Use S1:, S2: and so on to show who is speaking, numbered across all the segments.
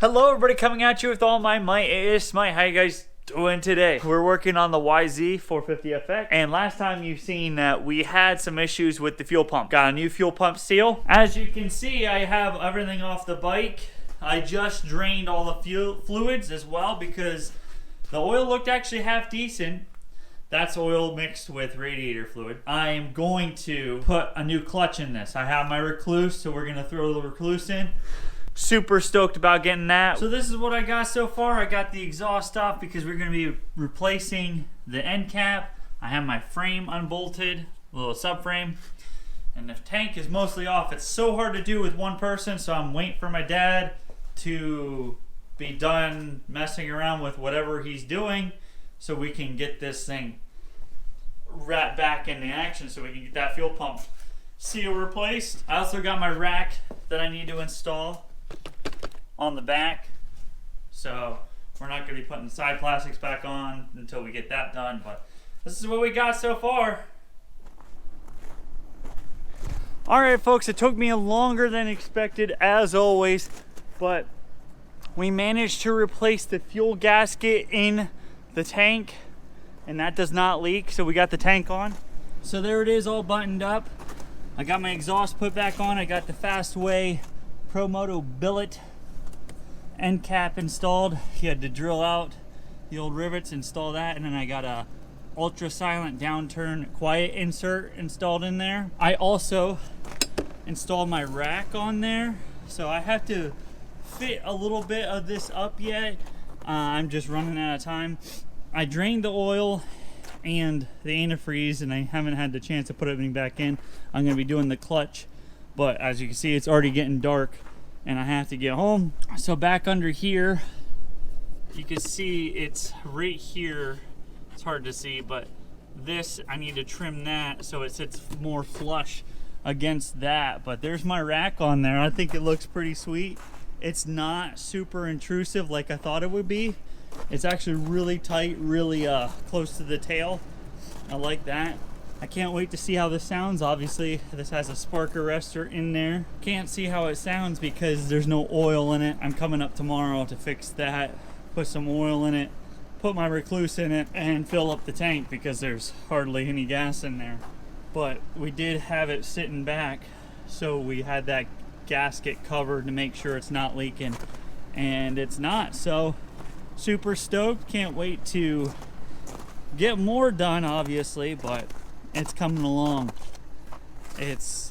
S1: Hello everybody, coming at you with all my might. It is Smite. How you guys doing today? We're working on the YZ450FX, and last time you've seen that we had some issues with the fuel pump. Got a new fuel pump seal. As you can see, I have everything off the bike. I just drained all the fuel fluids as well because the oil looked actually half decent. That's oil mixed with radiator fluid. I am going to put a new clutch in this. I have my recluse, so we're gonna throw the recluse in. Super stoked about getting that. So this is what I got so far. I got the exhaust off because we're gonna be replacing the end cap. I have my frame unbolted, little subframe. And the tank is mostly off. It's so hard to do with one person, so I'm waiting for my dad to be done messing around with whatever he's doing so we can get this thing right back into action so we can get that fuel pump seal replaced. I also got my rack that I need to install on the back, so we're not going to be putting the side plastics back on until we get that done, but this is what we got so far. Alright folks, it took me longer than expected as always, but we managed to replace the fuel gasket in the tank, and that does not leak, so we got the tank on. So there it is, all buttoned up. I got my exhaust put back on. I got the Fastway Promoto billet end cap installed. You had to drill out the old rivets, install that, and then I got a ultra silent downturn quiet insert installed in there. I also installed my rack on there, so I have to fit a little bit of this up yet. I'm just running out of time. I drained the oil and the antifreeze, and I haven't had the chance to put everything back in. I'm going to be doing the clutch, but as you can see, it's already getting dark and I have to get home. So back under here, you can see it's right here. It's hard to see, but this, I need to trim that so it sits more flush against that. But there's my rack on there. I think it looks pretty sweet. It's not super intrusive like I thought it would be. It's actually really tight, really close to the tail. I like that. I can't wait to see how this sounds. Obviously, this has a spark arrestor in there. Can't see how it sounds because there's no oil in it. I'm coming up tomorrow to fix that, put some oil in it, put my recluse in it, and fill up the tank because there's hardly any gas in there. But we did have it sitting back, so we had that gasket covered to make sure it's not leaking, and it's not. So super stoked. Can't wait to get more done, obviously, but it's coming along.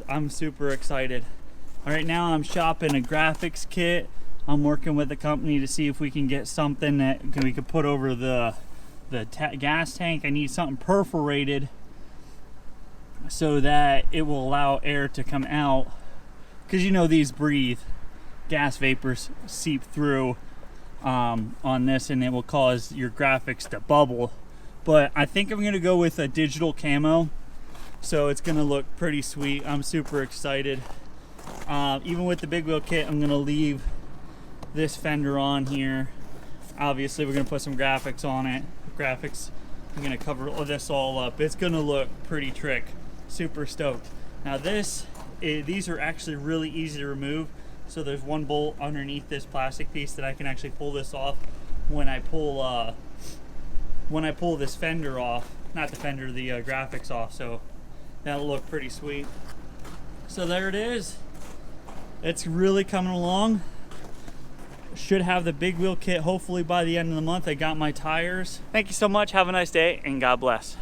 S1: I'm super excited. All right, now I'm shopping a graphics kit. I'm working with the company to see if we can get something that we could put over the gas tank. I need something perforated so that it will allow air to come out, because you know these breathe. Gas vapors seep through on this, and it will cause your graphics to bubble. But I think I'm gonna go with a digital camo, so it's gonna look pretty sweet. I'm super excited. Even with the big wheel kit, I'm gonna leave this fender on here. Obviously, we're gonna put some graphics on it. Graphics, I'm gonna cover this all up. It's gonna look pretty trick. Super stoked. Now these are actually really easy to remove. So there's one bolt underneath this plastic piece that I can actually pull this off when I pull this fender off, not the fender, the graphics off. So that'll look pretty sweet. So there it is. It's really coming along. Should have the big wheel kit hopefully by the end of the month. I got my tires. Thank you so much. Have a nice day and God bless.